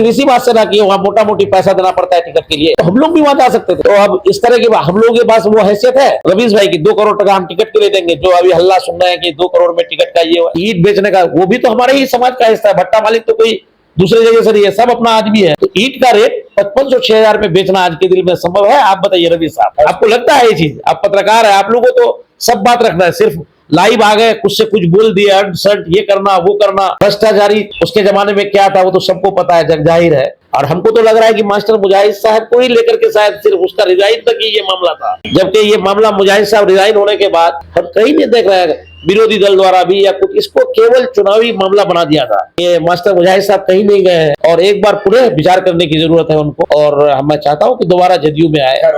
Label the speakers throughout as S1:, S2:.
S1: इसी बात से ना कि वहाँ मोटा मोटी पैसा देना पड़ता है टिकट के लिए, तो हम लोग भी वहां जा सकते थे। तो अब इस तरह के हम लोगों के पास वो हैसियत है रवीश भाई की 2 करोड़ टका हम टिकट के लिए देंगे? जो अभी हल्ला सुन रहे हैं कि 2 करोड़ में टिकट का ये ईट बेचने का, वो भी तो हमारे ही समाज का हिस्सा है। भट्टा मालिक तो कोई दूसरे जगह से नहीं है, सब अपना आदमी है। तो ईट का रेट 5500-6000 में बेचना आज के दिन में संभव है? आप बताइए रवि साहब, आपको लगता है ये चीज? आप पत्रकार है, आप लोगों को तो सब बात रखना है, सिर्फ लाइव आ गए कुछ से कुछ बोल दिए, अर्ड सर्ट ये करना वो करना, भ्रष्टाचारी उसके जमाने में क्या था वो तो सबको पता है, जग जाहिर है। और हमको तो लग रहा है कि मास्टर मुजाहिद साहब को ही लेकर के शायद सिर्फ उसका रिजाइन तक ही ये मामला था, जबकि ये मामला मुजाहिद साहब रिजाइन होने के बाद हम कहीं नहीं देख रहे हैं विरोधी दल द्वारा भी या कुछ, इसको केवल चुनावी मामला बना दिया था। ये मास्टर मुजाहिद साहब कहीं नहीं गए हैं और एक बार पुनः विचार करने की जरूरत है उनको, और मैं चाहता हूँ कि दोबारा जदयू में आए, घर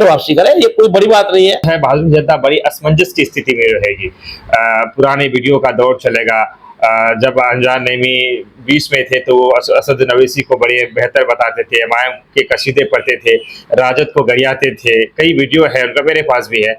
S1: वापसी करें। ये कोई बड़ी बात नहीं है।
S2: भारतीय जनता बड़ी असमंजस की स्थिति में रहेगी। पुराने वीडियो का दौर चलेगा। जब अनजान नईमी 20 में थे तो असद अवैसी को बड़े बेहतर बताते थे, एमआईएम के कसीदे पढ़ते थे, राजद को गरियाते थे। कई वीडियो है उनका, मेरे पास भी है।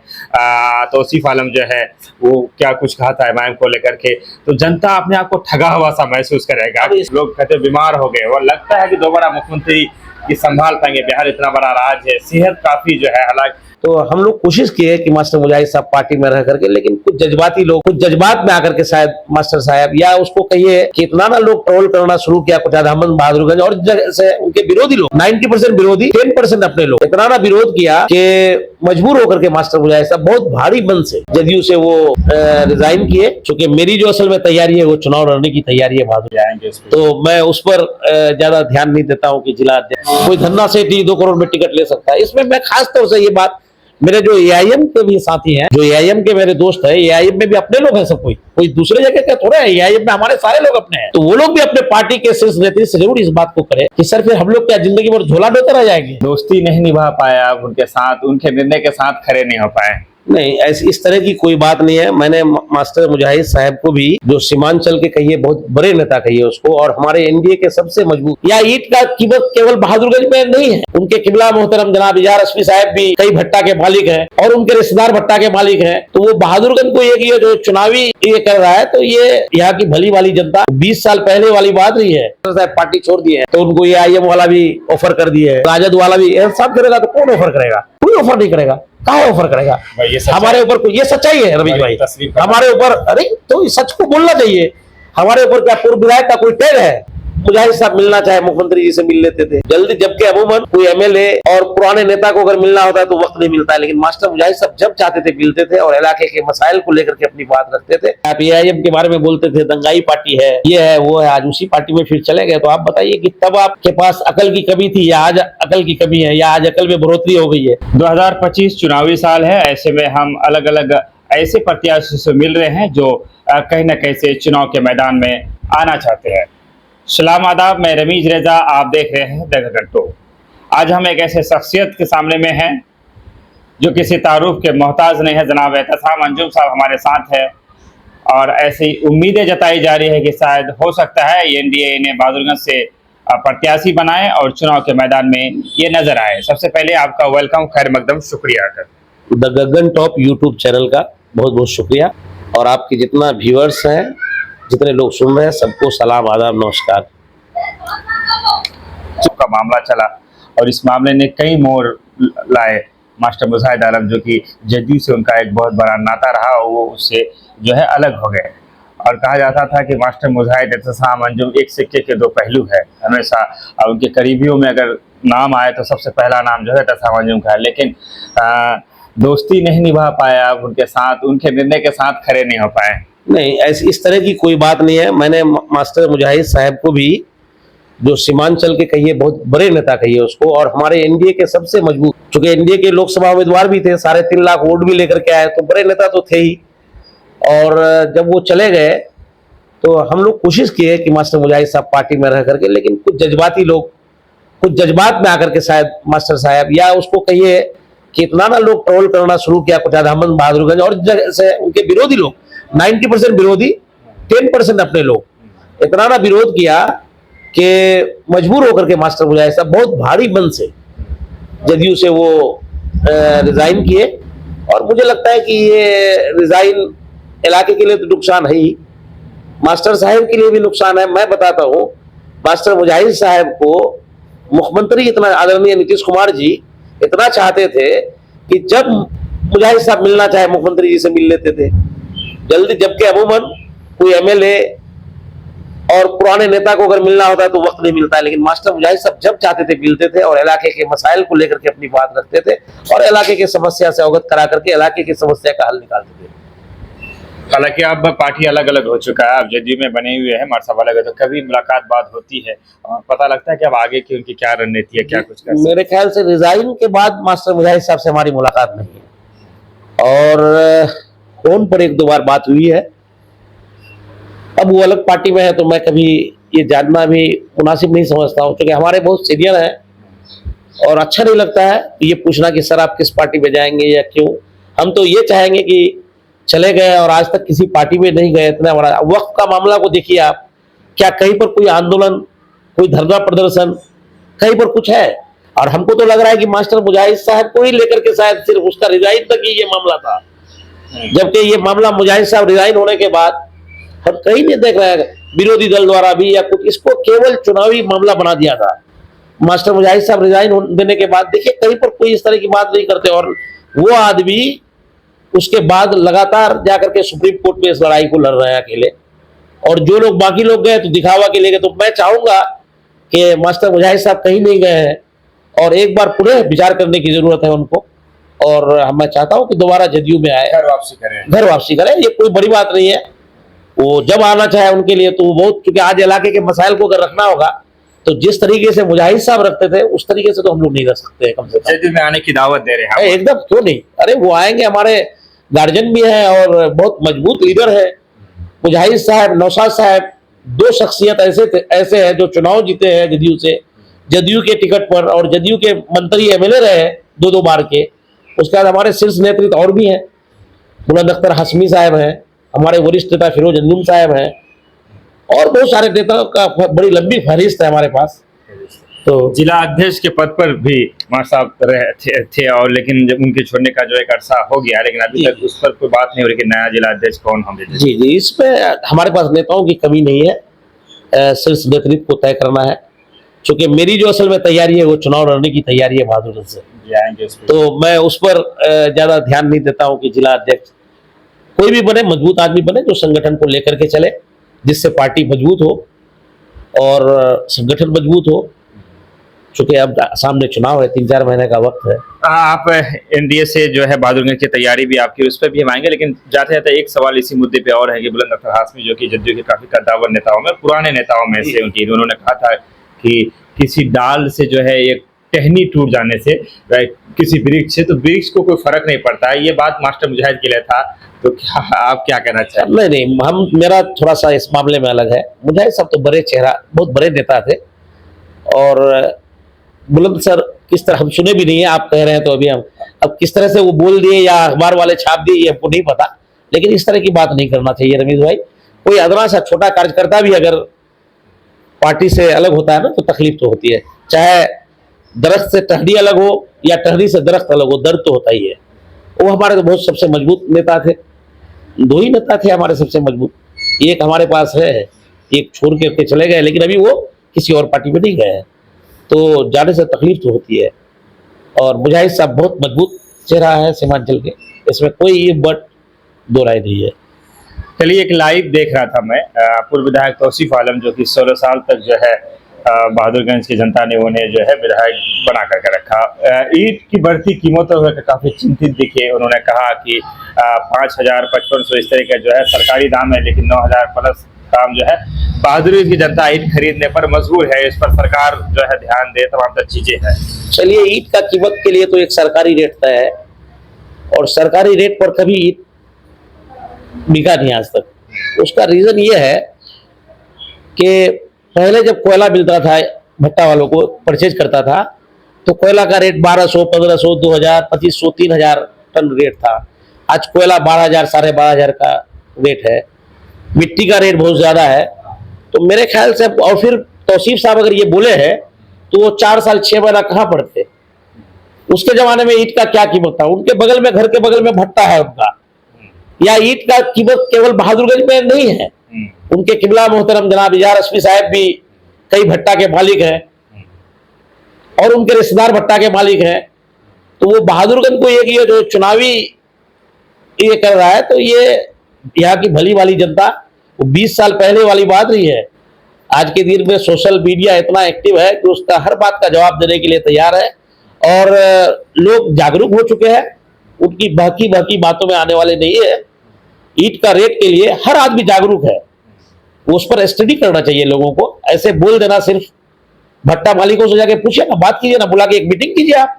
S2: तौसीफ आलम जो है वो क्या कुछ कहा था एमआईएम को लेकर के, तो जनता अपने आप को ठगा हुआ सा महसूस करेगा। लोग कहते बीमार हो गए, और लगता है कि दोबारा मुख्यमंत्री की संभाल पाएंगे। बिहार इतना बड़ा राज्य है, सेहत काफी जो है, हालांकि
S1: तो हम लोग कोशिश किए कि मास्टर मुजाहिद साहब पार्टी में रह करके, लेकिन कुछ जज्बाती लोग कुछ जज्बात में आकर के शायद मास्टर साहब, या उसको कहिए कि इतना ना लोग ट्रोल करना शुरू किया, कुछ अहमद बहादुरगंज और जगह से उनके विरोधी लोग, 90% विरोधी, 10% अपने लोग, इतना ना विरोध किया कि मजबूर होकर के मास्टर मुजाहिद साहब बहुत भारी मन से जदयू से वो रिजाइन किए। चूंकि मेरी जो असल में तैयारी है वो चुनाव लड़ने की तैयारी है, बहादुर जाएंगे, तो मैं उस पर ज्यादा ध्यान नहीं देता हूँ कि जिला अध्यक्ष कोई धन्ना सेठ 2 करोड़ में टिकट ले सकता है। इसमें मैं खास तौर से ये बात, मेरे जो एआईएम के भी साथी हैं, जो एआईएम के मेरे दोस्त हैं, एआईएम में भी अपने लोग हैं सब, कोई दूसरे जगह का थोड़ा है, एआईएम में हमारे सारे लोग अपने हैं, तो वो लोग भी अपने पार्टी के शीर्ष नेतृत्व से जरूर इस बात को करें कि सर फिर हम लोग क्या जिंदगी भर झोला ढोते रह जाएंगे?
S2: दोस्ती नहीं निभा पाया उनके साथ, उनके निर्णय के साथ खड़े नहीं हो पाए।
S1: नहीं, ऐसी इस तरह की कोई बात नहीं है। मैंने मास्टर मुजाहिद साहब को भी, जो सीमांचल के कहिए बहुत बड़े नेता कहिए उसको, और हमारे एनडीए के सबसे मजबूत, या ईट का कीमत केवल बहादुरगंज में नहीं है, उनके किबला मोहतरम जनाब इजार रश्मी साहब भी कई भट्टा के मालिक हैं और उनके रिश्तेदार भट्टा के मालिक हैं। तो वो बहादुरगंज को ये जो चुनावी ये कर रहा है, तो ये यहाँ की भली वाली जनता 20 साल पहले वाली बात नहीं है। पार्टी छोड़ दी है तो उनको ये आईएम वाला भी ऑफर कर दिया है, राजद वाला भी सब करेगा, तो कौन ऑफर करेगा? कोई ऑफर नहीं करेगा, काहे ऑफर करेगा? हमारे ऊपर ये सच्चाई है रवीश भाई, हमारे ऊपर, अरे तो सच को बोलना चाहिए। हमारे ऊपर क्या पूर्व विधायक का कोई टेर है? मुजाहिद साहब मिलना चाहे मुख्यमंत्री जी से मिल लेते थे जल्दी, जबकि अमूमन कोई एमएलए और पुराने नेता को अगर मिलना होता है तो वक्त नहीं मिलता है, लेकिन मास्टर मुजाहिद साहब जब चाहते थे मिलते थे और इलाके के मसाइल को लेकर के अपनी बात रखते थे। आप एआईएम के बारे में बोलते थे दंगाई पार्टी है, ये है वो है, आज उसी पार्टी में फिर चले गए। तो आप बताइए कि तब आपके पास अकल की कमी थी या आज अकल की कमी है, या आज अकल में बढ़ोतरी हो गई है?
S2: 2025 चुनावी साल है, ऐसे में हम अलग अलग ऐसे प्रत्याशियों से मिल रहे हैं जो कहीं ना कहीं से चुनाव के मैदान में आना चाहते हैं। सलाम आदाब, मैं रमीज रेजा, आप देख रहे हैं द गगन टॉक। आज हम एक ऐसे शख्सियत के सामने में हैं जो किसी तारुफ के मोहताज नहीं है। जनाब एहतसाम अंजुम साहब हमारे साथ है, और ऐसी उम्मीदें जताई जा रही है कि शायद हो सकता है एनडीए ने बहादुरगंज से प्रत्याशी बनाए और चुनाव के मैदान में ये नजर आए। सबसे पहले आपका वेलकम, खैर मकदम, शुक्रिया।
S1: The Gagan top YouTube channel का बहुत बहुत शुक्रिया, और आपके जितना व्यूअर्स हैं, जितने लोग सुन रहे हैं, सबको सलाम आदाब नमस्कार।
S2: का मामला चला और इस मामले ने कई मोड़ लाए। मास्टर मुजाहिद आलम जो कि जदयू से उनका एक बहुत बड़ा नाता रहा, वो उससे जो है अलग हो गए, और कहा जाता था कि मास्टर मुजाहिद एहतसाम अंजुम एक सिक्के के 2 पहलू है। हमेशा उनके करीबियों में अगर नाम आए तो सबसे पहला नाम जो है एहतसाम अंजुम का है, लेकिन दोस्ती नहीं निभा पाया उनके साथ, उनके निर्णय के साथ खड़े नहीं हो पाए।
S1: नहीं, ऐसी इस तरह की कोई बात नहीं है। मैंने मास्टर मुजाहिद साहब को भी, जो सीमांचल के कहिए बहुत बड़े नेता कहिए उसको, और हमारे एनडीए के सबसे मजबूत, चूंकि एनडीए के लोकसभा उम्मीदवार भी थे, 3.5 लाख वोट भी लेकर के आए, तो बड़े नेता तो थे ही। और जब वो चले गए तो हम लोग कोशिश किए कि मास्टर मुजाहिद साहब पार्टी में रह करके, लेकिन कुछ जज्बाती लोग कुछ जज्बात में आकर के शायद मास्टर साहब, या उसको कहिए कि इतना ना लोग ट्रोल करना शुरू किया, कुछ अहमद बहादुरगंज और जगह से उनके विरोधी लोग, 90% विरोधी, 10% अपने लोग, इतना ना विरोध किया कि मजबूर होकर के मास्टर मुजाहिद साहब बहुत भारी मन से जदयू से वो रिजाइन किए। और मुझे लगता है कि ये रिजाइन इलाके के लिए तो नुकसान है ही, मास्टर साहब के लिए भी नुकसान है। मैं बताता हूँ मास्टर मुजाहिद साहब को मुख्यमंत्री इतना आदरणीय नीतीश कुमार जी इतना चाहते थे कि जब मुजाहिद साहब मिलना चाहे मुख्यमंत्री जी से मिल लेते थे जल्दी, जबकि अमूमन कोई एमएलए और पुराने नेता को अगर मिलना होता है तो वक्त नहीं मिलता है, लेकिन मास्टर मुजाहिद साहब जब चाहते थे मिलते थे और इलाके के मसाइल को लेकर के अपनी बात रखते थे और इलाके की समस्या से अवगत करा करके इलाके की समस्या का हल निकालते थे।
S2: हालांकि अब पार्टी अलग अलग हो चुका है, अब जदयू में बने हुए हैं, मार साहब अलग है, तो कभी मुलाकात बात होती है और पता लगता है कि अब आगे की उनकी क्या रणनीति है, क्या कुछ कर सकते हैं।
S1: मेरे ख्याल से रिजाइन के बाद मास्टर मुजाहिद साहब से हमारी मुलाकात नहीं है और फोन पर एक दो बार बात हुई है। अब वो अलग पार्टी में है तो मैं कभी ये जानना भी मुनासिब नहीं समझता हूँ, क्योंकि हमारे बहुत सीनियर हैं और अच्छा नहीं लगता है ये पूछना कि सर आप किस पार्टी में जाएंगे या क्यों। हम तो ये चाहेंगे कि चले गए और आज तक किसी पार्टी में नहीं गए, इतना बड़ा वक्फ का मामला को देखिए आप, क्या कहीं पर कोई आंदोलन, कोई धरना प्रदर्शन कहीं पर कुछ है? और हमको तो लग रहा है कि मास्टर मुजाहिद साहब को ही लेकर के शायद सिर्फ उसका रिजाइन तक ही ये मामला था, जबकि ये मामला मुजाहिद साहब रिजाइन होने के बाद हम कहीं नहीं देख रहे हैं विरोधी दल द्वारा भी या कुछ, इसको केवल चुनावी मामला बना दिया था। मास्टर मुजाहिद साहब रिजाइन देने के बाद देखिए कहीं पर कोई इस तरह की बात नहीं करते और वो आदमी उसके बाद लगातार जाकर के सुप्रीम कोर्ट में इस लड़ाई को लड़ रहे हैं अकेले, और जो लोग बाकी लोग गए तो दिखावा के लिए गए। तो मैं चाहूंगा कि मास्टर मुजाहिद साहब कहीं नहीं गए हैं और एक बार पुनः विचार करने की जरूरत है उनको, और मैं चाहता हूं कि दोबारा जदयू में आए, घर वापसी करें। ये कोई बड़ी बात नहीं है, वो जब आना चाहे उनके लिए तो वो बहुत, क्योंकि आज इलाके के मसाइल को अगर रखना होगा तो जिस तरीके से मुजाहिद साहब रखते थे उस तरीके से तो हम लोग नहीं रख सकते। कम से कम
S2: जदयू में आने की दावत दे रहे हैं
S1: एकदम, क्यों नहीं, अरे वो आएंगे, हमारे गार्जियन भी हैं और बहुत मजबूत लीडर है मुजाहिद साहब। नौशाद साहब दो शख्सियत ऐसे हैं जो चुनाव जीते हैं जदयू से, जदयू के टिकट पर, और जदयू के मंत्री एमएलए रहे दो बार के। उसके बाद हमारे शीर्ष नेतृत्व और भी हैं, बुलंद अख्तर हाशमी साहब हैं, हमारे वरिष्ठ नेता फिरोज अंजुम साहब हैं, और बहुत सारे नेताओं का बड़ी लंबी फहरिस्त है हमारे पास। तो
S2: जिला अध्यक्ष के पद पर भी मार साहब रहे थे और लेकिन जब उनके छोड़ने का जो एक अरसा हो गया, लेकिन अभी तक उस पर कोई बात नहीं हो रही कि नया जिला अध्यक्ष कौन होंगे।
S1: जी जी, इसमें हमारे पास नेताओं की कमी नहीं है, शीर्ष नेतृत्व को तय करना है, क्योंकि मेरी जो असल में तैयारी है वो चुनाव लड़ने की तैयारी है बहादुरगंज से, तो मैं उस पर ज्यादा ध्यान नहीं देता हूँ कि जिला अध्यक्ष कोई भी बने, मजबूत आदमी बने जो संगठन को लेकर के चले, जिससे पार्टी मजबूत हो और संगठन मजबूत हो, क्योंकि अब सामने चुनाव है, 3-4 महीने का वक्त है।
S2: आप एनडीए से जो है बहादुरगंज की तैयारी भी आपकी, उस पर भी हम आएंगे, लेकिन जाते जाते एक सवाल इसी मुद्दे पे और है कि बुलंद अख्तर हाशमी जो कि जदयू के काफी कद्दावर नेताओं में, पुराने नेताओं में से उनकी, उन्होंने कहा था कि किसी डाल से जो है एक टहनी टूट जाने से, किसी वृक्ष से, तो वृक्ष को कोई फर्क नहीं पड़ता है। ये बात मास्टर मुजाहिद के लिए था, तो क्या आप क्या कहना चाहें?
S1: नहीं, मेरा थोड़ा सा इस मामले में अलग है। मुजाहिद साहब तो बड़े चेहरा, बहुत बड़े नेता थे, और बुलंद सर किस तरह हम सुने भी नहीं है, आप कह रहे हैं तो अभी हम अब किस तरह से वो बोल दिए या अखबार वाले छाप दिए ये हमको नहीं पता, लेकिन इस तरह की बात नहीं करना चाहिए रमेश भाई। कोई अदना सा छोटा कार्यकर्ता भी अगर पार्टी से अलग होता है ना तो तकलीफ तो होती है, चाहे दरख्त से टहनी अलग हो या टहनी से दरख्त अलग हो, दर्द तो होता ही है। वो हमारे तो बहुत सबसे मजबूत नेता थे, 2 ही नेता थे हमारे सबसे मजबूत, एक हमारे पास है, एक छोड़ करके चले गए, लेकिन अभी वो किसी और पार्टी में नहीं गए हैं, तो जाने से तकलीफ तो होती है। और मुजाहिद साहब बहुत मजबूत चेहरा है सीमांचल के, इसमें कोई ये बट दो राय नहीं है।
S2: चलिए, एक लाइव देख रहा था मैं, पूर्व विधायक तौसीफ आलम जो कि 16 साल तक जो है बहादुरगंज की जनता ने उन्हें जो है विधायक बना करके रखा। ईंट की बढ़ती कीमतों पर काफी चिंतित दिखे। उन्होंने कहा कि 5,000-5,500 इस तरह का जो है सरकारी दाम है, लेकिन 9,000 प्लस दाम जो है बहादुरगंज की जनता ईंट खरीदने पर मजबूर है, इस पर सरकार जो है ध्यान दे, तमाम चीजें हैं।
S1: चलिए, ईंट का कीमत के लिए तो एक सरकारी रेट तय है, और सरकारी रेट पर कभी ईंट बिका नहीं आज तक। उसका रीजन ये है कि पहले जब कोयला मिलता था, भट्टा वालों को परचेज करता था, तो कोयला का रेट 1,200, 1,500, 2,000, 2,500, 3,000 टन रेट था। आज कोयला 12,000, 12,500 का रेट है। मिट्टी का रेट बहुत ज्यादा है। तो मेरे ख्याल से, और फिर तौसीफ साहब अगर ये बोले हैं तो वो 4 साल 6 महीना कहाँ पढ़ते? उसके जमाने में ईंट का क्या कीमत था? उनके बगल में, घर के बगल में भट्टा है उनका, या ईंट का कीमत केवल बहादुरगंज में नहीं है। उनके किबला मोहतरम जनाब इजार रश्मी साहब भी कई भट्टा के मालिक हैं और उनके रिश्तेदार भट्टा के मालिक हैं, तो वो बहादुरगंज को ये जो चुनावी ये कर रहा है, तो ये यहाँ की भली वाली जनता, वो 20 साल पहले वाली बात नहीं है। आज के दिन में सोशल मीडिया इतना एक्टिव है कि उसका हर बात का जवाब देने के लिए तैयार है और लोग जागरूक हो चुके हैं, उनकी बहकी बातों में आने वाले नहीं है। ईंट का रेट के लिए हर आदमी जागरूक है, उस पर स्टडी करना चाहिए लोगों को। ऐसे बोल देना, सिर्फ भट्टा मालिकों से जाके पूछिए ना, बात कीजिए ना, बुला के एक मीटिंग कीजिए आप।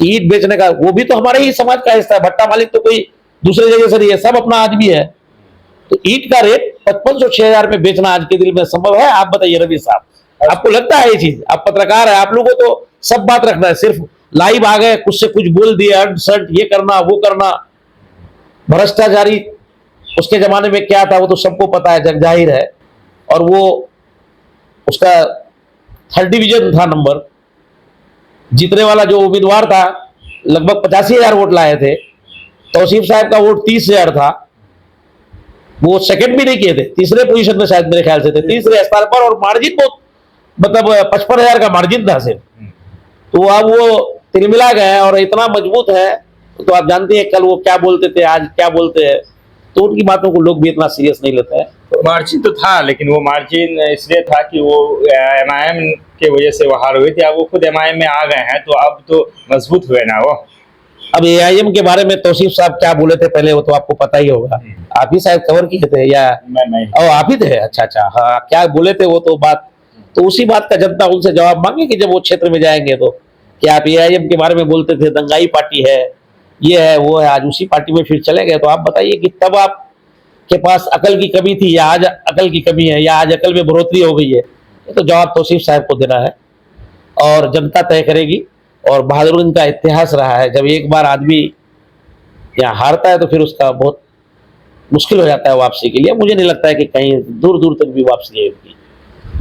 S1: ईंट बेचने का वो भी तो हमारे ही समाज का हिस्सा है, भट्टा मालिक तो कोई दूसरे जगह से नहीं है, सब अपना आदमी है। तो ईंट का रेट 5500-6000 में बेचना आज के दिन में संभव है? आप बताइए रवि साहब, आपको लगता है ये चीज? आप पत्रकार है, आप लोगों को तो सब बात रखना है, सिर्फ लाइव आ गए, कुछ से कुछ बोल दिए, अर्ड सर्ट ये करना वो करना। भ्रष्टाचारी उसके जमाने में क्या था वो तो सबको पता है, जग जाहिर है। और वो उसका 3rd डिवीजन था नंबर, जीतने वाला जो उम्मीदवार था लगभग 85,000 वोट लाए थे। तौसीफ साहब का वोट 30,000 था, वो सेकंड भी नहीं किए थे, तीसरे पोजीशन में शायद मेरे ख्याल से थे, तीसरे स्थान पर, और मार्जिन बहुत, मतलब 55,000 का मार्जिन था सिर्फ। तो अब वो तिलमिला गए और इतना मजबूत है, तो आप जानते हैं कल वो क्या बोलते थे, आज क्या बोलते हैं, तो उनकी बातों को लोग भी इतना सीरियस नहीं लेते हैं।
S2: मार्जिन तो था, लेकिन वो मार्जिन इसलिए था कि वो MIM के वजह से वो हार हुई थी। अब वो खुद MIM में आ गए हैं, तो अब तो मजबूत हुए ना वो।
S1: अब AIM के बारे में तौसीफ साहब क्या बोले थे पहले, वो तो आपको पता ही होगा, आप ही शायद कवर किए थे या
S2: नहीं।
S1: आप ही थे? अच्छा, हाँ, क्या बोले थे वो तो बात, तो उसी बात का जनता उनसे जवाब मांगेगी जब वो क्षेत्र में जाएंगे। तो कि आप AIM के बारे में बोलते थे, दंगाई पार्टी है, ये है वो है, आज उसी पार्टी में फिर चले गए। तो आप बताइए कि तब आप के पास अकल की कमी थी या आज अकल की कमी है, या आज अकल में बढ़ोतरी हो गई है? ये तो जवाब तौसीफ साहब को देना है और जनता तय करेगी। और बहादुरगंज का इतिहास रहा है, जब एक बार आदमी यहाँ हारता है तो फिर उसका बहुत मुश्किल हो जाता है वापसी के लिए। मुझे नहीं लगता है कि कहीं दूर दूर तक भी वापसी है उनकी।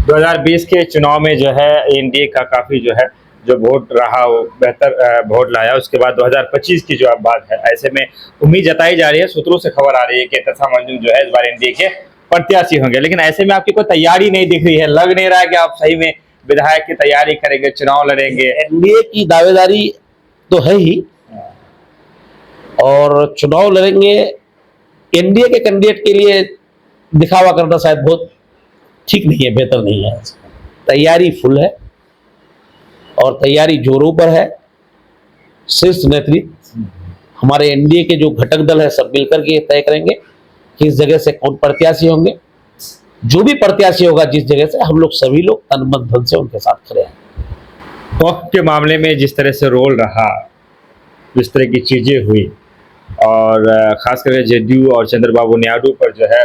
S2: 2020 के चुनाव में जो है NDA का काफी जो है जो वोट रहा वो बेहतर वोट लाया। उसके बाद 2025 की जो अब बात है, ऐसे में उम्मीद जताई जा रही है, सूत्रों से खबर आ रही है कि तस्सा मंजूम जो है इस बार NDA के प्रत्याशी होंगे। लेकिन ऐसे में आपकी कोई तैयारी नहीं दिख रही है, लग नहीं रहा है कि आप सही में विधायक की तैयारी करेंगे, चुनाव लड़ेंगे।
S1: NDA की दावेदारी तो है ही, और चुनाव लड़ेंगे। NDA के कैंडिडेट के लिए दिखावा करना शायद बहुत ठीक नहीं है, बेहतर नहीं है। तैयारी फुल है और तैयारी जोरों पर है। शीर्ष नेतृत्व हमारे NDA के जो घटक दल है सब मिलकर के तय करेंगे कि इस जगह से कौन प्रत्याशी होंगे। जो भी प्रत्याशी होगा जिस जगह से, हम लोग सभी लोग तन मन धन से उनके साथ खड़े हैं।
S2: वक्त के मामले में जिस तरह से रोल रहा, जिस तरह की चीजें हुई, और खास करके JDU और चंद्रबाबू नायडू पर जो है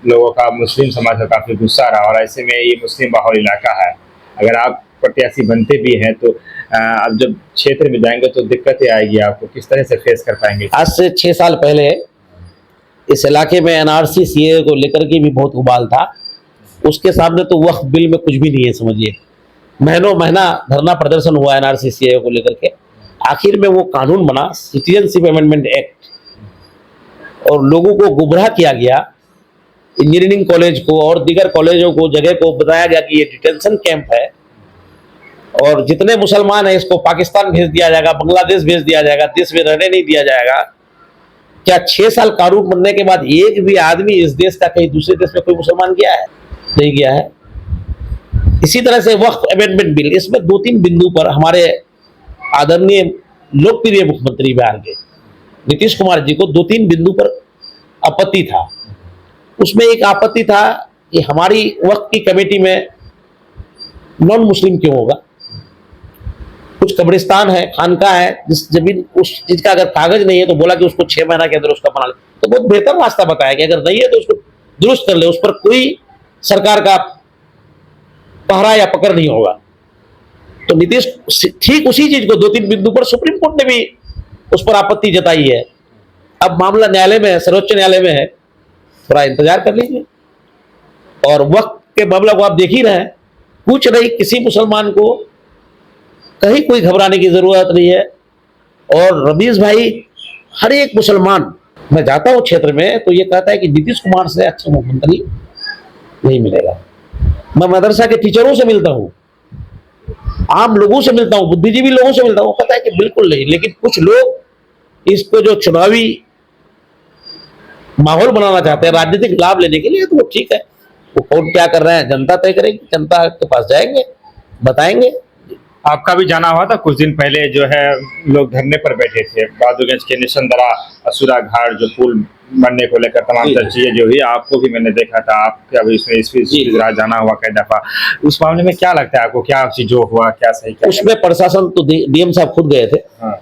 S2: लोगों का, मुस्लिम समाज का काफी गुस्सा रहा। और ऐसे में ये मुस्लिम बाहुल इलाका है, अगर आप प्रत्याशी बनते भी हैं तो अब जब क्षेत्र में जाएंगे तो दिक्कतें आएगी, आपको किस तरह से फेस कर पाएंगे?
S1: आज से 6 साल पहले इस इलाके में NRC CAA को लेकर के भी बहुत उबाल था। उसके सामने तो वक्फ बिल में कुछ भी नहीं है, समझिए। महीनों महीना धरना प्रदर्शन हुआ NRC CAA को लेकर के, आखिर में वो कानून बना, सिटीजनशिप अमेंडमेंट एक्ट, और लोगों को गुमराह किया गया। इंजीनियरिंग कॉलेज को और दीगर कॉलेजों को, जगह को बताया गया कि ये डिटेंशन कैंप है और जितने मुसलमान हैं इसको पाकिस्तान भेज दिया जाएगा, बांग्लादेश भेज दिया जाएगा, देश में रहने नहीं दिया जाएगा। क्या 6 साल कानून बनने के बाद एक भी आदमी इस देश का कहीं दूसरे देश में कोई मुसलमान गया है? नहीं गया है। इसी तरह से वक्फ अमेंडमेंट बिल, इसमें 2-3 बिंदु पर हमारे आदरणीय लोकप्रिय मुख्यमंत्री बिहार के नीतीश कुमार जी को 2-3 बिंदु पर आपत्ति था। उसमें एक आपत्ति था कि हमारी वक्फ की कमेटी में नॉन मुस्लिम क्यों होगा? कुछ कब्रिस्तान है, खानका है, जिस जमीन उस चीज का अगर कागज नहीं है तो बोला कि उसको 6 महीना के अंदर उसका बना ले। तो बहुत बेहतर रास्ता बताया कि अगर नहीं है तो उसको दुरुस्त कर ले, उस पर कोई सरकार का पहरा या पकड़ नहीं होगा। तो नीतीश ठीक उसी चीज को 2-3 बिंदु पर सुप्रीम कोर्ट ने भी उस पर आपत्ति जताई है। अब मामला न्यायालय में है, सर्वोच्च न्यायालय में है, थोड़ा इंतजार कर लीजिए। और वक्त के मामला को आप देख ही रहे हैं, कुछ नहीं, किसी मुसलमान को कहीं कोई घबराने की जरूरत नहीं है। और रमीज भाई, हर एक मुसलमान, मैं जाता हूं क्षेत्र में तो ये कहता है कि नीतीश कुमार से अच्छा मुख्यमंत्री नहीं मिलेगा। मैं मदरसा के टीचरों से मिलता हूँ, आम लोगों से मिलता हूँ, बुद्धिजीवी लोगों से मिलता हूँ, पता है कि बिल्कुल नहीं। लेकिन कुछ लोग इसको जो चुनावी माहौल बनाना चाहते हैं राजनीतिक लाभ लेने के लिए, तो वो ठीक है, वो कौन क्या कर रहे हैं जनता तय करेगी, जनता के पास जाएंगे, बताएंगे।
S2: आपका भी जाना हुआ था कुछ दिन पहले, जो है लोग धरने पर बैठे थे बहादुरगंज के निशंदरा असुरा घाट जो पुल बनने को लेकर तमाम
S1: जी।
S2: तरह चीजें जो हुई, आपको भी मैंने देखा था, आपका भी इसमें इस जाना हुआ कई दफा। उस मामले में क्या लगता है आपको, क्या चीज जो हुआ, क्या सही क्या
S1: उसमें प्रशासन तो डीएम साहब खुद गए थे,
S2: हाँ,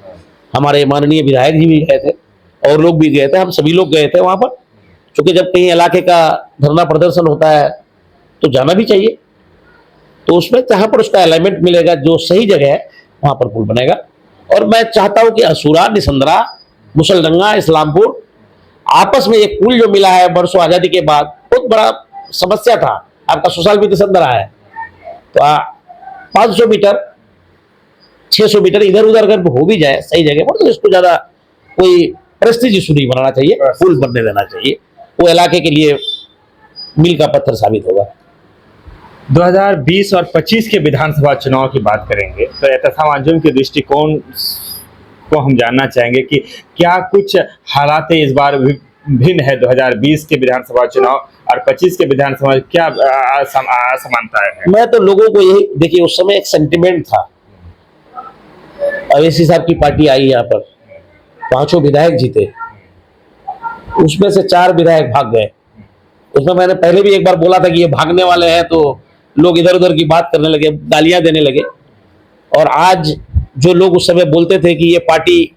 S1: हमारे माननीय विधायक जी भी गए थे और लोग भी गए थे, हम सभी लोग गए थे वहां पर। क्योंकि जब कहीं इलाके का धरना प्रदर्शन होता है तो जाना भी चाहिए, तो उसमें जहां पर उसका अलाइनमेंट मिलेगा, जो सही जगह है वहां पर पुल बनेगा। और मैं चाहता हूं कि असुरा, निसंदरा, मुसलडंगा, इस्लामपुर आपस में एक पुल जो मिला है बरसों आजादी के बाद, बहुत बड़ा समस्या था, आपका सोशल भी निसंदरा है, तो 500 मीटर 600 मीटर इधर उधर अगर हो भी जाए सही जगह पर, तो इसको ज्यादा कोई प्रेस्टीज इशू नहीं बनाना चाहिए, पुल बनने देना चाहिए, वो इलाके के लिए मील का पत्थर साबित होगा।
S2: 2020 और 25 के विधानसभा चुनाव की बात करेंगे तो एहतसाम अंजुम के दृष्टिकोण को हम जानना चाहेंगे कि क्या कुछ हालात इस बार भिन्न है 2020 के विधानसभा चुनाव और 25 के विधानसभा, क्या असमानताएं हैं?
S1: मैं तो लोगों को यही, देखिए उस समय एक सेंटिमेंट था, अवैसी साहब की पार्टी आई यहाँ पर, 5 विधायक जीते, उसमें से 4 विधायक भाग गए। उसमें मैंने पहले भी एक बार बोला था कि ये भागने वाले हैं, तो लोग इधर उधर की बात करने लगे, गालियां देने लगे। और आज जो लोग उस समय बोलते थे कि ये पार्टी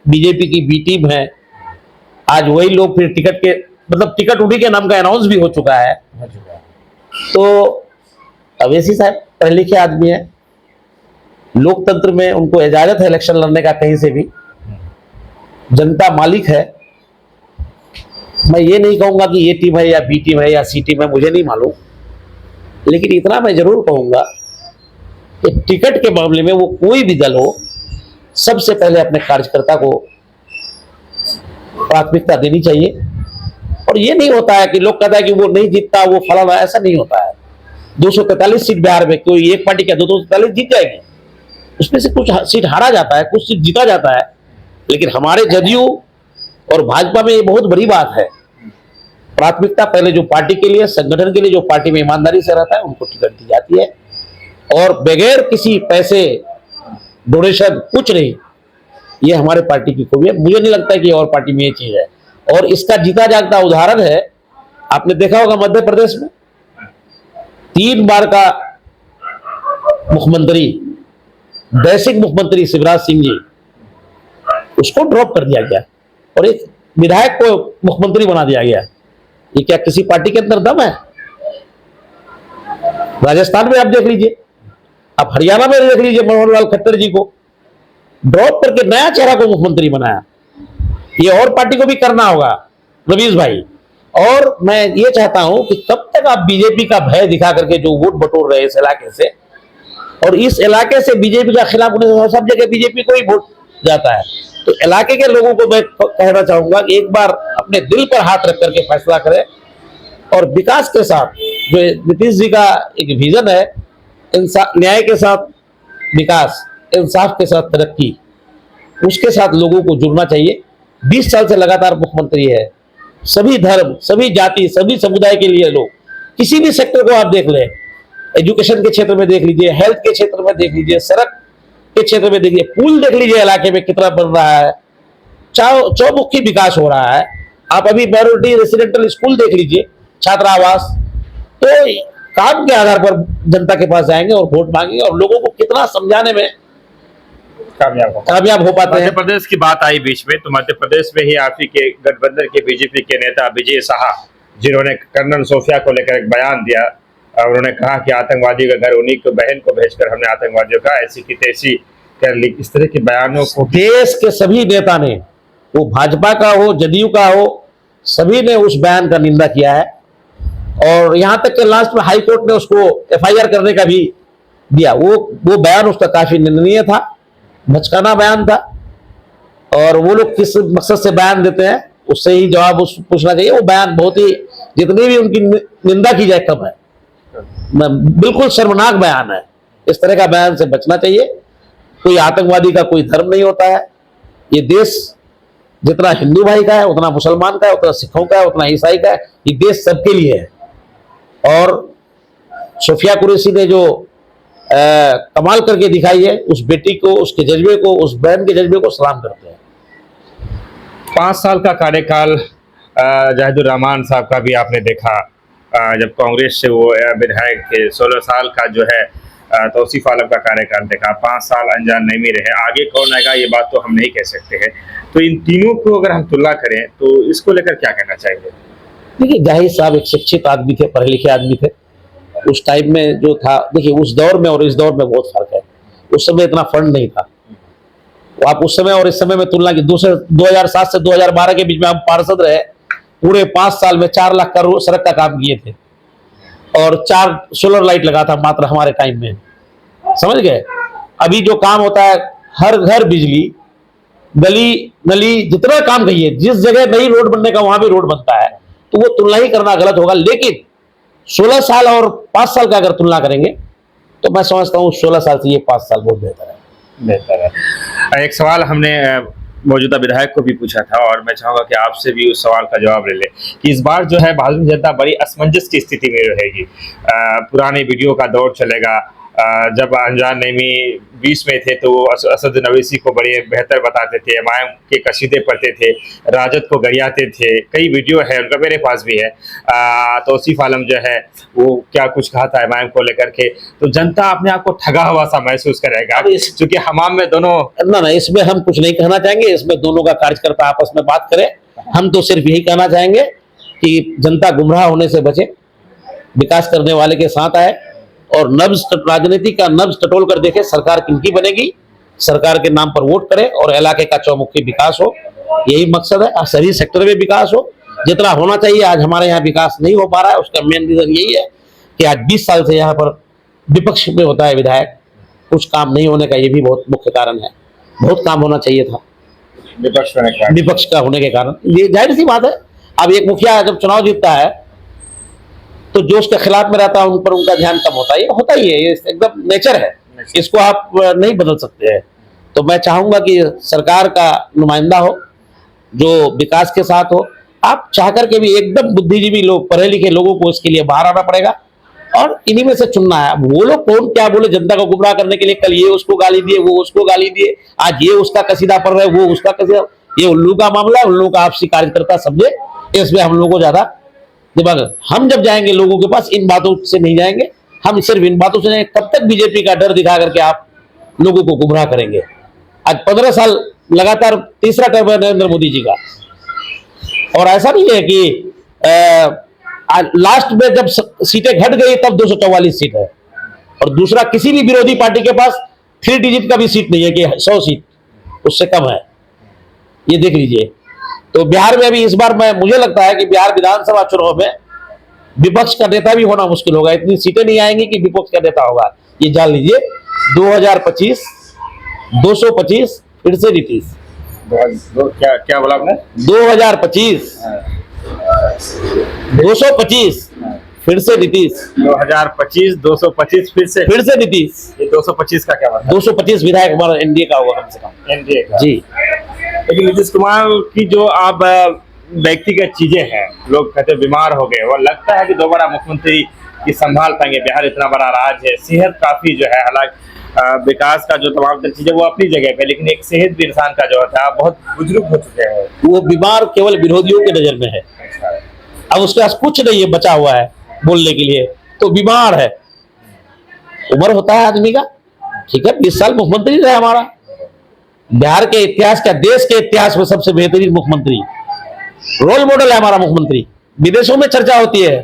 S1: बीजेपी की बी टीम है, आज वही लोग फिर टिकट के, मतलब टिकट उन्हीं के नाम का अनाउंस भी हो चुका है। तो अवैसी साहब पढ़े लिखे आदमी है, लोकतंत्र में उनको इजाजत है इलेक्शन लड़ने का कहीं से भी, जनता मालिक है। मैं ये नहीं कहूंगा कि ये टीम है या बी टीम है या सी टीम है, मुझे नहीं मालूम, लेकिन इतना मैं जरूर कहूंगा कि टिकट के मामले में वो कोई भी दल हो, सबसे पहले अपने कार्यकर्ता को प्राथमिकता देनी चाहिए। और ये नहीं होता है कि लोग कहता है कि वो नहीं जीतता, वो फलाना, ऐसा नहीं होता है। 243 सीट बिहार में, कोई एक पार्टी क्या 243 जीत जाएगी, उसमें से कुछ सीट हारा जाता है, कुछ सीट जीता जाता है। लेकिन हमारे जदयू और भाजपा में ये बहुत बड़ी बात है, प्राथमिकता पहले जो पार्टी के लिए, संगठन के लिए, जो पार्टी में ईमानदारी से रहता है उनको टिकट दी जाती है, और बगैर किसी पैसे डोनेशन कुछ नहीं। ये हमारे पार्टी की खूबी है, मुझे नहीं लगता कि और पार्टी में ये चीज है। और इसका जीता जागता उदाहरण है, आपने देखा होगा मध्य प्रदेश में 3 बार का मुख्यमंत्री, बेसिक मुख्यमंत्री शिवराज सिंह जी, उसको ड्रॉप कर दिया गया और एक विधायक को मुख्यमंत्री बना दिया गया। ये क्या किसी पार्टी के अंदर दम है? राजस्थान में आप देख लीजिए, आप हरियाणा में देख लीजिए, मनोहर लाल खट्टर जी को ड्रॉप करके नया चेहरा को मुख्यमंत्री बनाया। ये और पार्टी को भी करना होगा रवीश भाई। और मैं ये चाहता हूं कि कब तक आप बीजेपी का भय दिखा करके जो वोट बटोर रहे इस इलाके से, और इस इलाके से बीजेपी का खिलाफ होने से सब जगह बीजेपी को ही वोट जाता है। तो इलाके के लोगों को मैं कहना चाहूंगा कि एक बार अपने दिल पर हाथ रख करके फैसला करें, और विकास के साथ जो नीतीश जी का एक विजन है, न्याय के साथ विकास, इंसाफ के साथ तरक्की, उसके साथ लोगों को जुड़ना चाहिए। 20 साल से लगातार मुख्यमंत्री है, सभी धर्म, सभी जाति, सभी समुदाय के लिए लोग, किसी भी सेक्टर को आप देख लें, एजुकेशन के क्षेत्र में देख लीजिए, हेल्थ के क्षेत्र में देख लीजिए, सड़क के क्षेत्र में देखिए, पुल देख लीजिए इलाके में कितना बन रहा है, चौमुखी विकास हो रहा है। आप अभी माइनॉरिटी रेसिडेंटल स्कूल देख लीजिए, छात्रावास। तो काम के आधार पर जनता के पास जाएंगे और वोट मांगेंगे, और लोगों को कितना समझाने में कामयाब हो पाते हैं।
S2: मध्य प्रदेश की बात आई बीच में, तो मध्य प्रदेश में ही आप ही के गठबंधन के बीजेपी के नेता विजय शाह, जिन्होंने कर्नल सोफिया को लेकर एक बयान दिया, और उन्होंने कहा कि आतंकवादी का घर उन्हीं को बहन को भेजकर हमने आतंकवादियों का ऐसी की तैसी कर ली। इस तरह के बयानों को
S1: देश के सभी नेता ने, वो भाजपा का हो, जदयू का हो, सभी ने उस बयान का निंदा किया है। और यहां तक कि लास्ट में हाई कोर्ट ने उसको एफआईआर करने का भी दिया। वो बयान उसका काफी निंदनीय था, भचकाना बयान था, और वो लोग किस मकसद से बयान देते हैं उससे ही जवाब पूछना चाहिए। वो बयान बहुत ही, जितनी भी उनकी निंदा की जाए कम है। बिल्कुल शर्मनाक बयान है। इस तरह का बयान से बचना चाहिए। कोई आतंकवादी का कोई धर्म नहीं होता है। ये देश जितना हिंदू भाई का है, उतना मुसलमान का है, उतना सिखों का है, उतना ईसाई का है। ये देश सबके लिए है। और सोफिया कुरैशी ने जो कमाल करके दिखाई है, उस बेटी को, उसके जज्बे को, उस बहन के जज्बे को सलाम करते हैं।
S2: 5 साल का कार्यकाल जाहिदुर रहमान साहब का भी आपने देखा, जब कांग्रेस से वो विधायक थे। 16 साल का जो है तौसीफ आलम का कार्यकाल देखा। 5 साल अनजान नहीं रहे। आगे कौन आएगा ये बात तो हम नहीं कह सकते हैं। तो इन तीनों को अगर हम तुलना करें तो इसको लेकर क्या कहना चाहिए?
S1: देखिए, जाहिर साहब एक शिक्षित आदमी थे, पढ़े लिखे आदमी थे। उस टाइम में जो था, देखिए उस दौर में और इस दौर में बहुत फर्क है। उस समय इतना फंड नहीं था। तो आप उस समय और इस समय में तुलना की, 2007 से 2012 के बीच में हम पार्षद रहे। पूरे 5 साल में 4 लाख का सड़क का काम किए थे और 4 सोलर लाइट लगा था मात्र हमारे टाइम में, समझ गए। अभी जो काम होता है, हर घर बिजली, गली नली, जितना काम कहिए, जिस जगह नई रोड बनने का वहां भी रोड बनता है। तो वो तुलना ही करना गलत होगा। लेकिन 16 साल और 5 साल का अगर तुलना करेंगे तो मैं समझता हूँ 16 साल से ये 5 साल बहुत बेहतर है।
S2: एक सवाल हमने मौजूदा विधायक को भी पूछा था और मैं चाहूंगा कि आपसे भी उस सवाल का जवाब ले ले कि इस बार जो है भाजपा जनता बड़ी असमंजस की स्थिति में रहेगी। पुराने वीडियो का दौर चलेगा। जब अनजान नईमी 20 में थे तो वो असद अवैसी को बड़े बेहतर बताते थे, एमआईएम के कसीदे पढ़ते थे, राजद को गरियाते थे। कई वीडियो है उनका, मेरे पास भी है। तौसीफ आलम जो है वो क्या कुछ कहा था एमआईएम को लेकर के, तो जनता अपने आप को ठगा हुआ सा महसूस करेगा क्योंकि हमाम में दोनों
S1: ना इसमें हम कुछ नहीं कहना चाहेंगे। इसमें दोनों का कार्यकर्ता आपस में बात करें। हम तो सिर्फ यही कहना चाहेंगे कि जनता गुमराह होने से बचे, विकास करने वाले के साथ आए और नब्ज राजनीति का नब्ज टटोल कर देखे सरकार किनकी बनेगी, सरकार के नाम पर वोट करे और इलाके का चौमुखी विकास हो। यही मकसद है। सभी सेक्टर में विकास हो जितना होना चाहिए। आज हमारे यहाँ विकास नहीं हो पा रहा है। उसका मेन रीजन यही है कि आज 20 साल से यहाँ पर विपक्ष में होता है विधायक, कुछ काम नहीं होने का ये भी बहुत मुख्य कारण है। बहुत काम होना चाहिए था विपक्ष का होने के कारण। ये जाहिर सी बात है। अब एक मुखिया जब चुनाव जीतता है तो जो उसके खिलाफ में रहता है उन पर उनका ध्यान कम होता है। ये होता ही है, ये एकदम नेचर है। इसको आप नहीं बदल सकते हैं। तो मैं चाहूंगा कि सरकार का नुमाइंदा हो जो विकास के साथ हो। आप चाह करके भी एकदम बुद्धिजीवी लोग, पढ़े लिखे लोगों को इसके लिए बाहर आना पड़ेगा और इन्हीं में से चुनना है। अब वो लोग कौन क्या बोले जनता को गुमराह करने के लिए, कल ये उसको गाली दिए, वो उसको गाली दिए, आज ये उसका कसीदा पढ़ रहे, वो उसका कसीदा। ये उल्लू का मामला है, उल्लू का आपसी कार्यकर्ता समझे। इसमें हम लोगों को ज्यादा दिमाग, हम जब जाएंगे लोगों के पास इन बातों से नहीं जाएंगे। हम सिर्फ इन बातों से नहीं, कब तक बीजेपी का डर दिखा करके आप लोगों को गुमराह करेंगे। आज 15 साल लगातार तीसरा टर्म है नरेंद्र मोदी जी का। और ऐसा नहीं है कि लास्ट में जब सीटें घट गई तब 244 सीट है और दूसरा किसी भी विरोधी पार्टी के पास 3 डिजिट का भी सीट नहीं है कि 100 सीट, उससे कम है। ये देख लीजिए। तो बिहार में भी इस बार मुझे लगता है कि बिहार विधानसभा चुनाव में विपक्ष का नेता भी होना मुश्किल होगा। इतनी सीटें नहीं आएंगी कि विपक्ष का नेता होगा। ये जान लीजिए। 2025 225 फिर से नीतीश।
S2: क्या बोला आपने?
S1: 2025 225 फिर से नीतीश।
S2: 2025 225 फिर से
S1: नीतीश।
S2: ये 225 का क्या मतलब?
S1: 225 विधायक हमारा एनडीए का होगा कम से कम।
S2: एनडीए का
S1: जी।
S2: लेकिन नीतीश कुमार की जो आप व्यक्तिगत चीजें हैं, लोग कहते बीमार हो गए, वो लगता है कि दोबारा मुख्यमंत्री की संभाल पाएंगे। बिहार इतना बड़ा राज्य है, सेहत काफी जो है, हालांकि विकास का जो तमाम चीजें वो अपनी जगह पे, लेकिन एक सेहत भी इंसान का जो होता है बहुत बुजुर्ग हो चुके हैं।
S1: वो बीमार केवल विरोधियों के नजर में है। अब उसके पास कुछ नहीं है बचा हुआ है बोलने के लिए, तो बीमार है। उम्र होता है आदमी का, ठीक है। 20 साल मुख्यमंत्री रहे हमारा, बिहार के इतिहास का, देश के इतिहास में सबसे बेहतरीन मुख्यमंत्री, रोल मॉडल है हमारा मुख्यमंत्री। विदेशों में चर्चा होती है।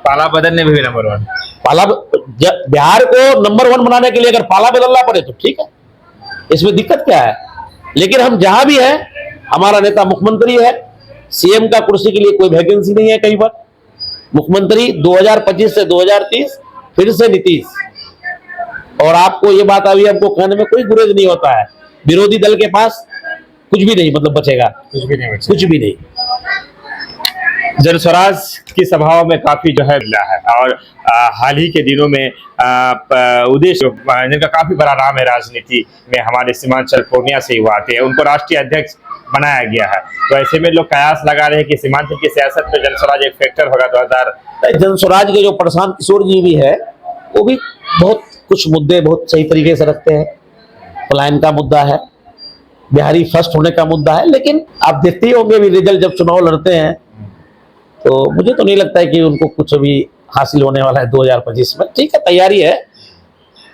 S2: पाला बदलने में भी नंबर 1।
S1: पाला बिहार को नंबर 1 बनाने के लिए अगर पाला बदलना पड़े तो ठीक है, इसमें दिक्कत क्या है। लेकिन हम जहां भी हैं, हमारा नेता मुख्यमंत्री है। सीएम का कुर्सी के लिए कोई वैकेंसी नहीं है कहीं पर। मुख्यमंत्री 2025 से 2030 फिर से नीतीश। और आपको ये बात अभी हमको कहने में कोई गुरेज नहीं होता है। विरोधी दल के पास कुछ भी नहीं, मतलब बचेगा
S2: कुछ भी नहीं।
S1: कुछ भी नहीं।
S2: जनस्वराज की सभाओं में काफी जो है मिला है और हाल ही के दिनों में उदेश जिनका काफी बड़ा नाम है राजनीति में, हमारे सीमांचल पूर्णिया से युवा आते हैं, उनको राष्ट्रीय अध्यक्ष बनाया गया है। तो ऐसे में लोग कयास लगा रहे हैं कि सीमांचल की सियासत में जनस्वराज एक फैक्टर होगा 2000।
S1: जनस्वराज के जो प्रशांत किशोर जी भी है, वो भी बहुत कुछ मुद्दे बहुत सही तरीके से रखते हैं। पलायन का मुद्दा है, बिहारी फर्स्ट होने का मुद्दा है, लेकिन आप देखते ही होंगे भी रिजल्ट जब चुनाव लड़ते हैं तो मुझे तो नहीं लगता है कि उनको कुछ अभी हासिल होने वाला है 2025 में। ठीक है, तैयारी है,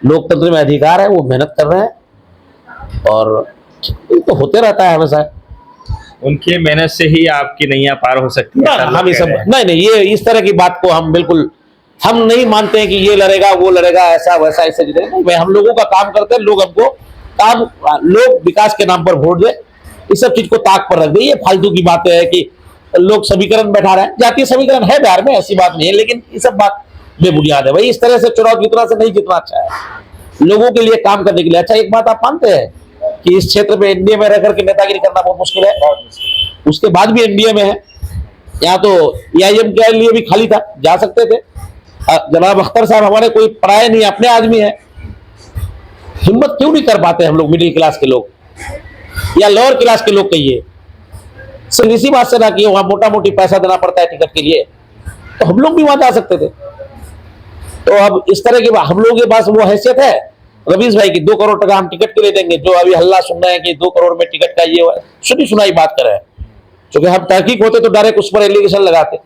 S1: लोकतंत्र में अधिकार है, वो मेहनत कर रहे हैं और तो होते रहता है हमेशा।
S2: उनकी मेहनत से ही आपकी नैया पार हो सकती है।
S1: हम ये सब नहीं, ये इस तरह की बात को हम बिल्कुल हम नहीं मानते हैं कि ये लड़ेगा वो लड़ेगा, ऐसा वैसा ऐसे जीतेगा। हम लोगों का काम करते हैं, लोग हमको काम, लोग विकास के नाम पर वोट दे, इस सब चीज को ताक पर रख दे। ये फालतू की बातें है कि लोग समीकरण बैठा रहे हैं, जातीय समीकरण है बिहार में, ऐसी बात नहीं है, लेकिन ये सब बात बेबुनियाद है भाई। इस तरह से चुनाव जीतना से नहीं जीतना अच्छा है, लोगों के लिए काम करने के लिए अच्छा। एक बात आप मानते हैं कि इस क्षेत्र में एनडीए में रह करके नेतागिरी करना बहुत मुश्किल है, उसके बाद भी एनडीए में है। यहाँ तो एआईएम के लिए भी खाली था, जा सकते थे। जनाब अख्तर साहब हमारे कोई पराये नहीं, अपने आदमी है। हिम्मत क्यों नहीं कर पाते हम लोग, मिडिल क्लास के लोग या लोअर क्लास के लोग कहिए, सिर्फ इसी बात से ना कि वहां मोटा मोटी पैसा देना पड़ता है टिकट के लिए, तो हम लोग भी वहां जा सकते थे। तो अब इस तरह के हम लोगों के पास वो हैसियत है रवीश भाई की 2 करोड़ टका हम टिकट के लिए देंगे, जो अभी हल्ला सुन रहे हैं कि 2 करोड़ में टिकट का ये सुनी सुनाई बात कर रहे हैं। क्योंकि हम तहकीक होते तो डायरेक्ट उस पर एलिगेशन लगाते,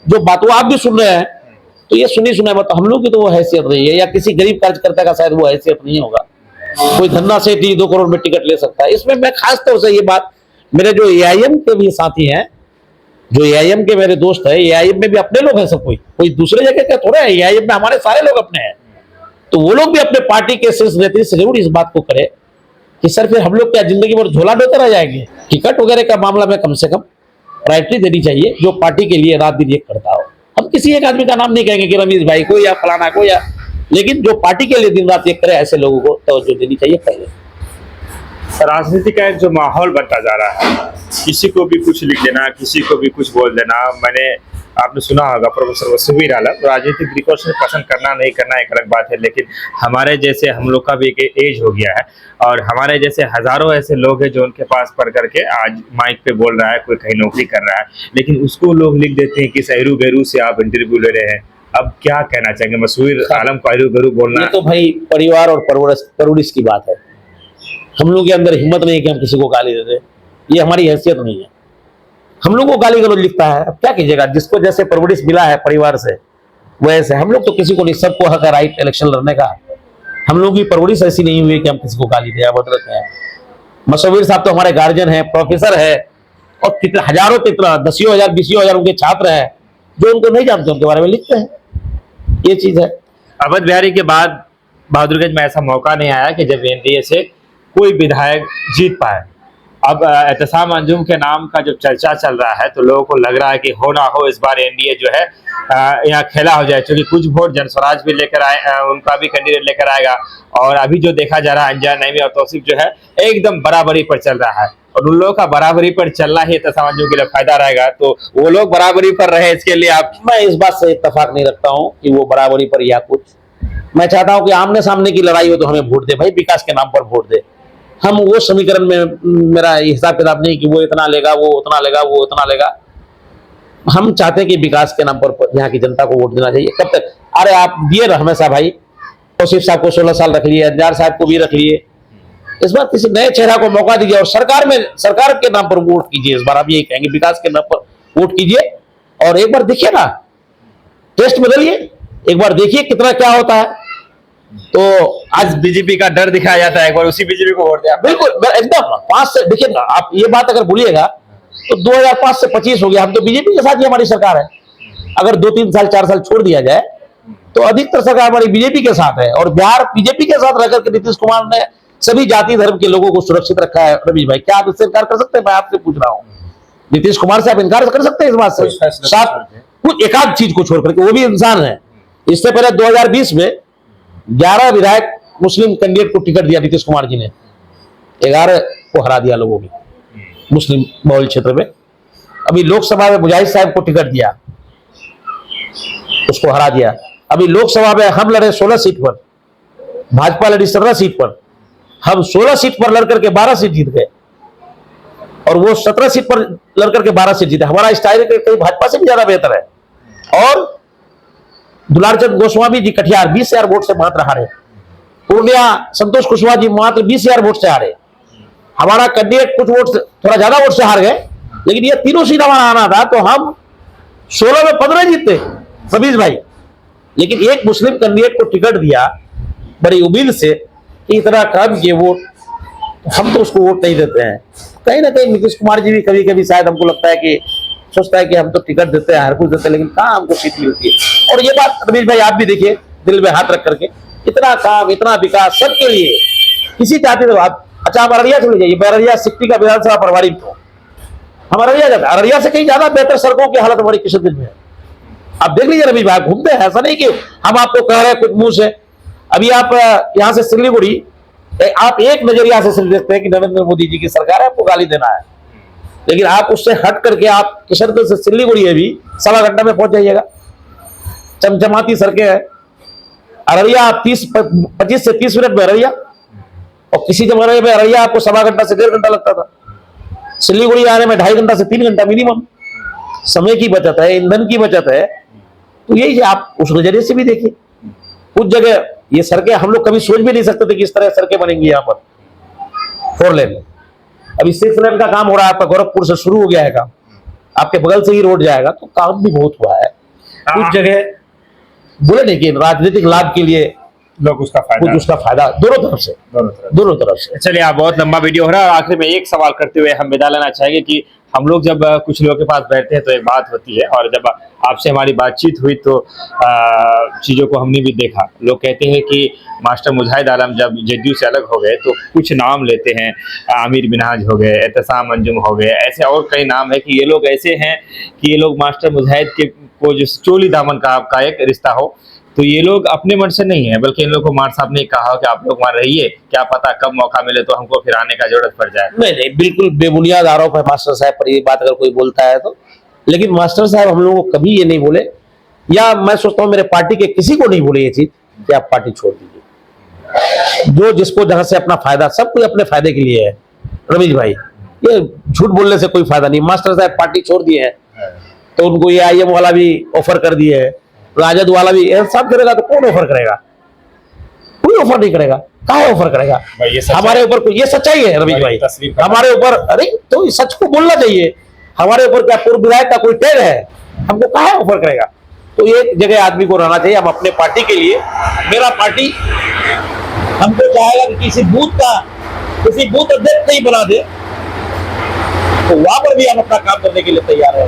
S1: जो बात वो आप भी सुन रहे हैं, तो ये सुनी सुनाई बात। हम लोग की तो वो हैसियत नहीं है, या किसी गरीब कार्यकर्ता का शायद वो हैसियत नहीं होगा। कोई धन्ना सेठ 2 करोड़ में टिकट ले सकता है। इसमें मैं खास तौर से ये बात, मेरे जो एआईएम के भी साथी हैं, जो एआईएम के मेरे दोस्त हैं, एआईएम में भी अपने लोग हैं सब, कोई दूसरे जगह के थोड़े हैं, एआईएम में हमारे सारे लोग अपने हैं। तो वो लोग भी अपने पार्टी के शीर्ष नेतृत्व से जरूर इस बात को करें कि सर फिर हम लोग क्या जिंदगी भर झोला ढोते रह जाएंगे। टिकट वगैरह का मामला में कम से कम प्रायोरिटी देनी चाहिए, जो पार्टी के लिए रात दिन एक करता हो। हम किसी एक आदमी का नाम नहीं कहेंगे कि रमेश भाई को या फलाना को, या लेकिन जो पार्टी के लिए दिन रात एक करे, ऐसे लोगों को तवज्जो देनी चाहिए पहले।
S2: राजनीति का एक जो माहौल बनता जा रहा है, किसी को भी कुछ लिख देना, किसी को भी कुछ बोल देना। आपने सुना होगा प्रोफेसर वसीर आलम, राजनीतिक दृष्टि से पसंद करना नहीं करना एक अलग बात है, लेकिन हमारे जैसे हम लोग का भी एक एज हो गया है और हमारे जैसे हजारों ऐसे लोग हैं जो उनके पास पढ़ करके आज माइक पे बोल रहा है, कोई कहीं नौकरी कर रहा है, लेकिन उसको लोग लिख देते हैं कि सहरू गहरू से आप इंटरव्यू ले रहे हैं। अब क्या कहना चाहेंगे वसीर आलम को सहरू गहरू बोलना?
S1: ये तो भाई परिवार और परवरिश की बात है। हम लोग के अंदर हिम्मत नहीं है कि हम किसी को गाली दे दें, ये हमारी हैसियत नहीं है। हम लोग को गाली गलौज लिखता है, अब क्या कीजिएगा, जिसको जैसे परवरिश मिला है परिवार से वैसे। हम लोग तो किसी को नहीं, सबको हक है राइट इलेक्शन लड़ने का। हम लोग की परवरिश ऐसी नहीं हुई कि हम किसी को गाली दें, अभद्र हैं। मशवीर साहब तो हमारे गार्जियन है, प्रोफेसर है, और कितने हजारों कितना 10,000 20,000 उनके छात्र हैं जो उनको नहीं जानते, उनके बारे में लिखते हैं। ये चीज है।
S2: अवध बिहारी के बाद बहादुरगंज में ऐसा मौका नहीं आया कि जब एनडीए से कोई विधायक जीत पाए। अब एहतसाम अंजुम के नाम का जब चर्चा चल रहा है तो लोगों को लग रहा है कि हो ना हो इस बार एनडीए जो है यहाँ खेला हो जाए, क्योंकि कुछ वोट जनस्वराज भी लेकर आए, उनका भी कैंडिडेट लेकर आएगा। और अभी जो देखा जा रहा है अंजान नईमी और तौसीफ जो है एकदम बराबरी पर चल रहा है, और उन लोगों का बराबरी पर चलना ही एहतसाम अंजुम के लिए फायदा रहेगा। तो वो लोग बराबरी पर रहे, इसके लिए आप?
S1: मैं इस बात से इत्तेफाक नहीं रखता हूँ कि वो बराबरी पर या कुछ। मैं चाहता हूँ कि आमने सामने की लड़ाई हो तो हमें वोट दे भाई, विकास के नाम पर वोट दे। हम वो समीकरण में मेरा हिसाब किताब नहीं कि वो इतना लेगा, वो उतना लेगा, वो उतना लेगा। हम चाहते हैं कि विकास के नाम पर यहाँ की जनता को वोट देना चाहिए। कब तक? अरे आप दिए ना हमेशा भाई, तौसीफ साहब को 16 साल रख लिए, अंजार साहब को भी रख लिए। इस बार किसी नए चेहरा को मौका दीजिए और सरकार के नाम पर वोट कीजिए। इस बार आप यही कहेंगे, विकास के नाम पर वोट कीजिए और एक बार देखिए ना, टेस्ट बदलिए, एक बार देखिए कितना क्या होता है। तो
S2: आज बीजेपी का डर दिखाया जाता है, एक बार उसी बीजेपी को वोट दिया।
S1: बिल्कुल एकदम 5 से देखिए ना आप, ये बात अगर भूलिएगा तो 2005 से 25 हो गया, हम तो बीजेपी के साथ ही हमारी सरकार है। अगर 2-3 साल 4 साल छोड़ दिया जाए तो अधिकतर सरकार हमारी बीजेपी के साथ है, और बिहार बीजेपी के साथ रहकर के नीतीश कुमार ने सभी जाति धर्म के लोगों को सुरक्षित रखा है। रवीश भाई क्या आप इससे इनकार कर सकते हैं? मैं आपसे पूछ रहा हूँ, नीतीश कुमार से आप इनकार कर सकते हैं इस बात से? साथ कुछ एक आध चीज को छोड़ करके, वो भी इंसान है। इससे पहले 2020 में 11 विधायक मुस्लिम कैंडिडेट को टिकट दिया नीतीश कुमार जी ने, 11 को हरा दिया लोगों की मुस्लिम बहुल क्षेत्र में। अभी लोकसभा में मुजाहिद साहब को टिकट दिया, उसको हरा दिया। अभी लोकसभा में हम लड़े 16 सीट पर, भाजपा लड़ी 17 सीट पर, हम 16 सीट पर लड़कर के 12 सीट जीत गए और वो 17 सीट पर लड़कर के 12 सीट जीते। हमारा स्टाइल कहीं भाजपा से भी ज्यादा बेहतर है। और दुलारचंद गोस्वामी जी कटिहार 20,000 वोट से मात्र हारे। पूर्णिया संतोष कुशवाहा जी मात्र 20,000 वोट से हारे। हमारा कैंडिडेट कुछ वोट थोड़ा ज्यादा वोट से हार गए, लेकिन ये तीनों सीट हमारा आना था तो हम 16 में 15 जीते समीज भाई। लेकिन एक मुस्लिम कैंडिडेट को टिकट दिया बड़ी उम्मीद से कि इतना कम ये वोट, हम तो उसको वोट नहीं देते हैं। कहीं ना कहीं नीतीश कुमार जी भी कभी कभी शायद हमको लगता है कि सोचता है कि हम तो टिकट देते हैं, हर कुछ देते हैं, लेकिन कहाँ हमको सीट मिलती है। और ये बात रमेश भाई आप भी देखिए, दिल में हाथ रख करके, इतना काम, इतना विकास सबके लिए, किसी चाहते तो आप, अच्छा आप अररिया चले जाइए, मैं अररिया सिटी का विधानसभा प्रभारी हूँ, हम अररिया जाते हैं, अररिया से कहीं ज्यादा बेहतर सड़कों की हालत हमारी किशनगंज में है। आप देख लीजिए रमेश भाई, घूमते हैं, ऐसा नहीं कि हम आपको कह रहे हैं कुछ मुंह से। अभी आप यहाँ से सिल्लीगुड़ी, आप एक नजरिया से सिर्फ देखते हैं कि नरेंद्र मोदी जी की सरकार है, आपको गाली देना है, लेकिन आप उससे हट करके आप किशनगंज से सिल्लीगुड़ी है भी 1.25 घंटा में पहुंच जाइएगा। चमचमाती सड़कें हैं। अररिया आप 25 से 30 मिनट में अररिया, और किसी जमाने में अररिया आपको 1.25 घंटा से 1.5 घंटा लगता था। सिल्लीगुड़ी आने में 2.5 घंटा से 3 घंटा मिनिमम। समय की बचत है, ईंधन की बचत है। तो यही आप उस नजरिए से भी देखिए। कुछ जगह ये सड़कें हम लोग कभी सोच भी नहीं सकते थे कि इस तरह सड़कें बनेंगी यहाँ पर 4 लेन। अभी 6 लेन का काम हो रहा है, आपका गोरखपुर से शुरू हो गया है काम, आपके बगल से ही रोड जाएगा, तो काम भी बहुत हुआ है। कुछ जगह बोले नहीं कि राजनीतिक लाभ के लिए
S2: लोग उसका
S1: फायदा दोनों तरफ से।
S2: चलिए, आप बहुत लंबा वीडियो हो रहा है। आखिर में एक सवाल करते हुए हम विदा लेना चाहेंगे कि हम लोग जब कुछ लोगों के पास बैठते हैं तो एक बात होती है, और जब आपसे हमारी बातचीत हुई तो चीज़ों को हमने भी देखा। लोग कहते हैं कि मास्टर मुजाहिद आलम जब जेडीयू से अलग हो गए तो कुछ नाम लेते हैं, आमिर मिन्हाज हो गए, एहतसाम अंजुम हो गए, ऐसे और कई नाम है कि ये लोग ऐसे हैं कि ये लोग मास्टर मुजाहिद के को जो चोली दामन का आपका एक रिश्ता हो, तो ये लोग अपने मन से नहीं है, बल्कि इन लोगों को मार साहब ने कहा कि आप लोग वहां रहिए, क्या पता कब मौका मिले तो हमको फिर आने का जरूरत पड़ जाए।
S1: नहीं, बिल्कुल बेबुनियाद आरोप है मास्टर साहब पर ये बात अगर कोई बोलता है तो। लेकिन मास्टर साहब हम लोगों को कभी ये नहीं बोले, या मैं सोचता हूँ मेरे पार्टी के किसी को नहीं बोले ये चीज कि आप पार्टी छोड़ दीजिए। जो जिसको जहां से अपना फायदा, सब कोई अपने फायदे के लिए है रमेश भाई, ये झूठ बोलने से कोई फायदा नहीं। मास्टर साहब पार्टी छोड़ दिए हैं तो उनको ये IM वाला भी ऑफर कर दिए है, राजद वाला भी सब करेगा, तो कौन ऑफर करेगा? कोई ऑफर नहीं करेगा। कहाँ ऑफर करेगा? हमारे ऊपर कोई, ये सच्चाई है रमेश भाई, हमारे ऊपर, अरे तो सच को बोलना चाहिए। हमारे ऊपर क्या पूर्व विधायक का कोई टैग है? हमको कहाँ ऑफर करेगा? तो एक जगह आदमी को रहना चाहिए। हम अपने पार्टी के लिए, मेरा पार्टी हमको चाहेगा कि किसी बूथ अध्यक्ष नहीं बना दे, तो वहां पर भी हम अपना काम करने के लिए तैयार है।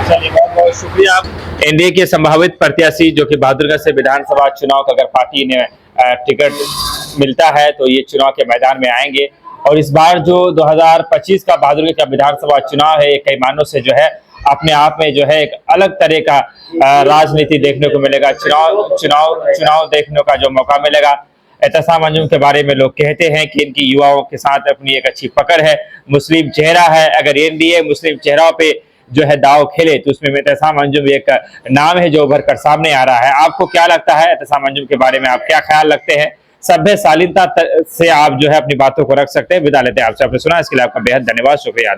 S2: चलिए, बहुत बहुत शुक्रिया। एनडीए के संभावित प्रत्याशी जो कि बहादुरगढ़ से विधानसभा चुनाव का अगर पार्टी ने टिकट मिलता है तो ये चुनाव के मैदान में आएंगे, और इस बार जो 2025 का बहादुरगढ़ का विधानसभा चुनाव है, कई मायनों से जो है अपने आप में जो है एक अलग तरह का राजनीति देखने को मिलेगा, चुनाव देखने का जो मौका मिलेगा। एहतसाम अंजुम के बारे में लोग कहते हैं कि इनकी युवाओं के साथ अपनी एक अच्छी पकड़ है, मुस्लिम चेहरा है। अगर एनडीए मुस्लिम चेहरों पे जो है दाव खेले तो उसमें एहतसाम अंजुम एक नाम है जो उभर कर सामने आ रहा है। आपको क्या लगता है एहतसाम अंजुम के बारे में? आप क्या ख्याल रखते हैं? सभ्य शालीनता से आप जो है अपनी बातों को रख सकते हैं। विदा लेते हैं आपसे। आपने सुना, इसके लिए आपका बेहद धन्यवाद, शुक्रिया।